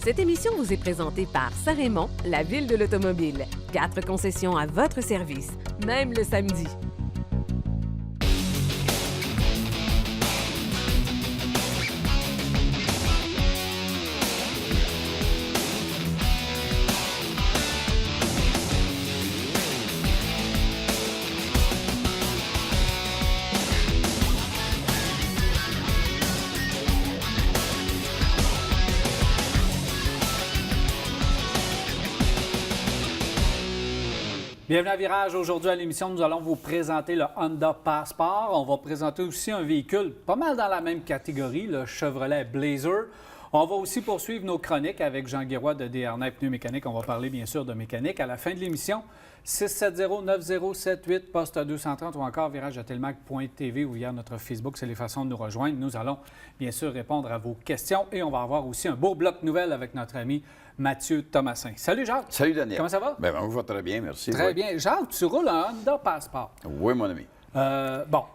Cette émission vous est présentée par Saint-Raymond, la ville de l'automobile. 4 concessions à votre service, même le samedi. Bienvenue à Virage. Aujourd'hui à l'émission, nous allons vous présenter le Honda Passport. On va présenter aussi un véhicule pas mal dans la même catégorie, le Chevrolet Blazer. On va aussi poursuivre nos chroniques avec Jean Guéroy de Desharnais Pneus Mécaniques. On va parler bien sûr de mécanique. À la fin de l'émission, 670-9078, poste 230 ou encore virage-telmac.tv ou via notre Facebook. C'est les façons de nous rejoindre. Nous allons bien sûr répondre à vos questions et on va avoir aussi un beau bloc nouvelle avec notre ami Mathieu Thomasin. Salut Jacques. Salut Daniel. Comment ça va? Bien, on va très bien, merci. Très bien. Jacques, tu roules un Honda Passport. Oui, mon ami. Bon,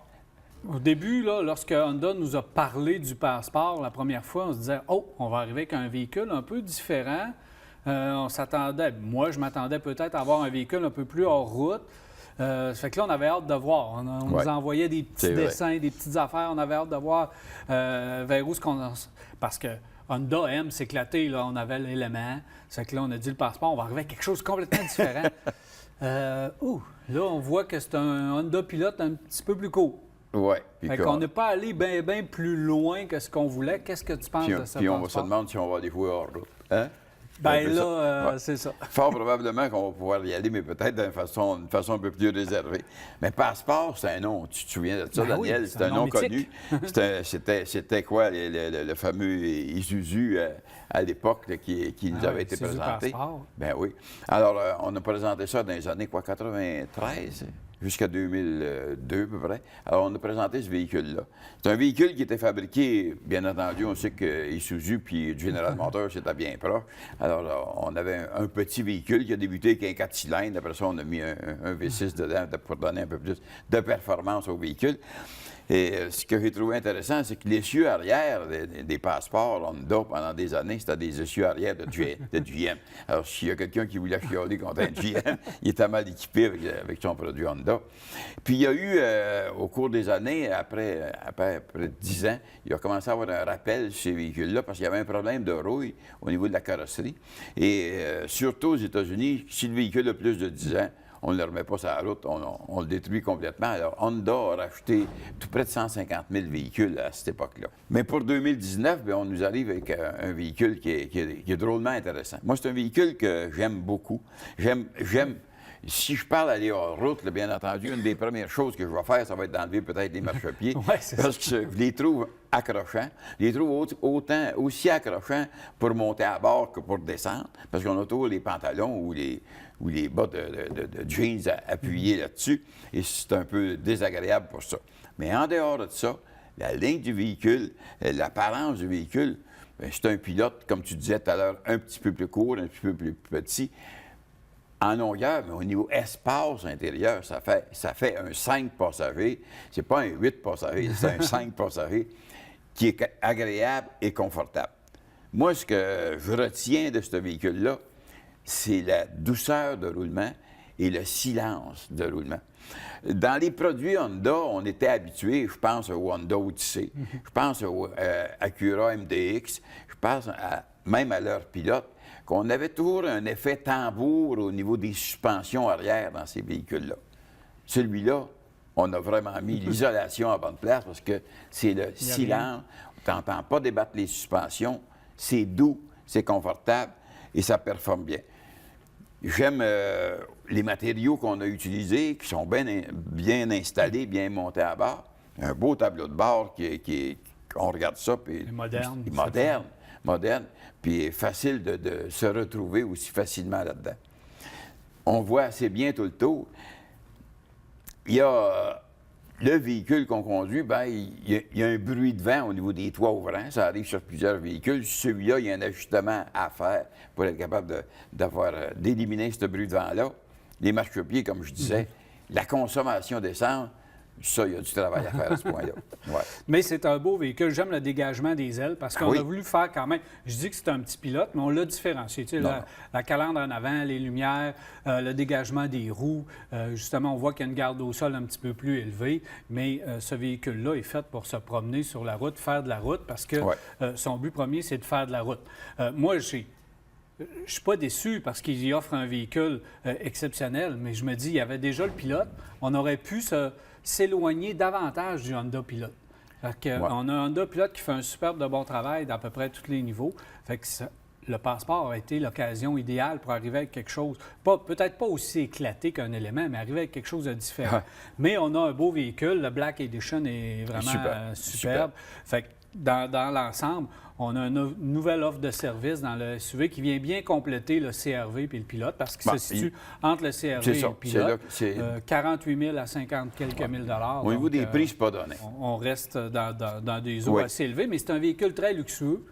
au début, là, lorsque Honda nous a parlé du Passport la première fois, on se disait « Oh, on va arriver avec un véhicule un peu différent. On s'attendait, moi, je m'attendais peut-être à avoir un véhicule un peu plus hors route. Ça fait que là, on avait hâte de voir. On nous envoyait des petits dessins, des petites affaires. On avait hâte de voir vers où ce qu'on... Parce que Honda aime s'éclater, là. On avait l'élément. Ça fait que là, on a dit le Passport, on va arriver avec quelque chose de complètement différent. Là, on voit que c'est un Honda Pilot un petit peu plus court. Oui. Fait qu'on n'est pas allé bien plus loin que ce qu'on voulait. Qu'est-ce que tu penses de ça? Puis on se demande si on va avoir des fois hors route. Hein? Bien là, c'est ça. Fort probablement qu'on va pouvoir y aller, mais peut-être d'une façon un peu plus réservée. Mais Passeport, c'est un nom. Tu te souviens de ça, Daniel? Oui, c'est un nom mythique. Connu. C'était quoi le fameux Isuzu à l'époque là, qui nous avait été présenté? Ben oui. Alors, on a présenté ça dans les années 93 jusqu'à 2002 à peu près. Alors, on a présenté ce véhicule-là. C'est un véhicule qui était fabriqué, bien entendu, on sait que Isuzu puis General Motors, c'était bien proche. Alors, là, on avait un petit véhicule qui a débuté avec un 4 cylindres. Après ça, on a mis un V6 dedans pour donner un peu plus de performance au véhicule. Et ce que j'ai trouvé intéressant, c'est que l'essieu arrière des passeports Honda pendant des années, c'était des essieux arrière de GM. Alors, s'il y a quelqu'un qui voulait chialer contre un GM, il était mal équipé avec son produit Honda. Puis, il y a eu, au cours des années, après 10 ans, il a commencé à avoir un rappel sur ces véhicules-là parce qu'il y avait un problème de rouille au niveau de la carrosserie. Et surtout aux États-Unis, si le véhicule a plus de 10 ans, on ne le remet pas sur la route, on le détruit complètement. Alors, Honda a racheté tout près de 150 000 véhicules à cette époque-là. Mais pour 2019, bien, on nous arrive avec un véhicule qui est drôlement intéressant. Moi, c'est un véhicule que j'aime beaucoup. Si je parle d'aller hors route, là, bien entendu, une des premières choses que je vais faire, ça va être d'enlever peut-être les marchepieds. Parce que je les trouve accrochants. Je les trouve aussi accrochants pour monter à bord que pour descendre. Parce qu'on a toujours les pantalons ou les bas de jeans appuyés là-dessus. Et c'est un peu désagréable pour ça. Mais en dehors de ça, la ligne du véhicule, l'apparence du véhicule, c'est un pilote, comme tu disais tout à l'heure, un petit peu plus court, un petit peu plus petit. En longueur, mais au niveau espace intérieur, ça fait un 5 passagers. C'est pas un 8 passagers, c'est un 5 passagers qui est agréable et confortable. Moi, ce que je retiens de ce véhicule-là, c'est la douceur de roulement et le silence de roulement. Dans les produits Honda, on était habitué, je pense au Honda Odyssey, je pense au Acura MDX, je pense même à leur pilote, qu'on avait toujours un effet tambour au niveau des suspensions arrière dans ces véhicules-là. Celui-là, on a vraiment mis l'isolation à bonne place parce que c'est le silence. On n'entend pas débattre les suspensions. C'est doux, c'est confortable et ça performe bien. J'aime les matériaux qu'on a utilisés, qui sont bien installés, bien montés à bord. Un beau tableau de bord on regarde ça. Puis moderne, puis facile de se retrouver aussi facilement là-dedans. On voit assez bien tout le tour. Il y a le véhicule qu'on conduit, bien, il y a un bruit de vent au niveau des toits ouvrants. Ça arrive sur plusieurs véhicules. Celui-là, il y a un ajustement à faire pour être capable d'éliminer ce bruit de vent-là. Les marchepieds, comme je disais, la consommation d'essence, Ça, il y a du travail à faire à ce point-là. Ouais. Mais c'est un beau véhicule. J'aime le dégagement des ailes parce qu'on a voulu faire quand même. Je dis que c'est un petit pilote, mais on l'a différencié. Tu sais, la calandre en avant, les lumières, le dégagement des roues. Justement, on voit qu'il y a une garde au sol un petit peu plus élevée, mais ce véhicule-là est fait pour se promener sur la route, faire de la route, parce que son but premier, c'est de faire de la route. Moi, je ne suis pas déçu parce qu'il y offre un véhicule exceptionnel, mais je me dis, il y avait déjà le pilote. On aurait pu s'éloigner davantage du Honda Pilot. On a un Honda Pilot qui fait un superbe de bon travail d'à peu près tous les niveaux. Fait que le Passport a été l'occasion idéale pour arriver avec quelque chose, peut-être pas aussi éclaté qu'un élément, mais arriver avec quelque chose de différent. Mais on a un beau véhicule. Le Black Edition est vraiment superbe. Fait que dans l'ensemble, on a une nouvelle offre de service dans le SUV qui vient bien compléter le CR-V et le Pilote parce qu'il se situe entre le CR-V et le Pilote. 48 000 à 50 quelques mille dollars. Au niveau des prix, c'est pas donné. On reste dans des eaux assez élevées, mais c'est un véhicule très luxueux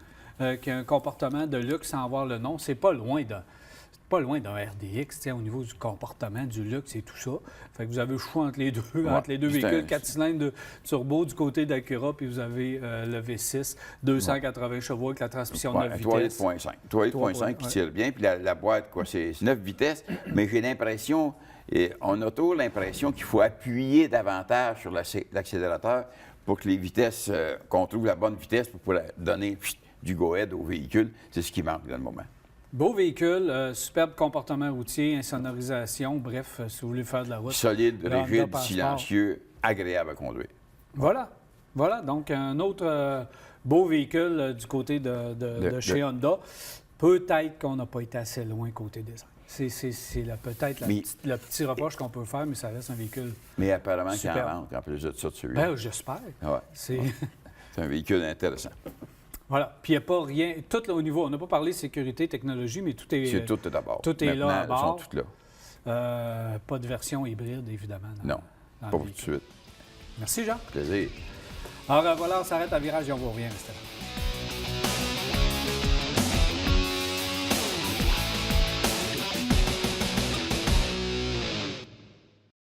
qui a un comportement de luxe sans avoir le nom. C'est pas loin d'un RDX, au niveau du comportement, du luxe et tout ça. Fait que vous avez le choix entre les deux, véhicules 4 cylindres de turbo du côté d'Acura, puis vous avez le V6, 280 chevaux avec la transmission 9 vitesses. 3,5 qui tire bien, puis la boîte, c'est 9 vitesses, mais j'ai l'impression, et on a toujours l'impression qu'il faut appuyer davantage sur l'accélérateur pour que les vitesses, qu'on trouve la bonne vitesse pour pouvoir donner du go-ahead au véhicule. C'est ce qui manque dans le moment. Beau véhicule, superbe comportement routier, insonorisation, bref, si vous voulez faire de la route. Solide, rigide, silencieux, agréable à conduire. Voilà, donc un autre beau véhicule du côté de chez Honda. Peut-être qu'on n'a pas été assez loin côté design. C'est peut-être le petit reproche qu'on peut faire, mais ça reste un véhicule. Mais apparemment qu'il y en manque en plus de ça dessus. Bien, j'espère. Ouais. C'est un véhicule intéressant. Voilà. Puis il n'y a pas rien. Tout là au niveau. On n'a pas parlé de sécurité, technologie, mais tout est. Tout est d'abord. Tout est là à bord. Ils sont tous là. Pas de version hybride, évidemment. Non. Pas tout de suite. Merci, Jean. Plaisir. Alors voilà, on s'arrête à virage et on vous revient, restez là.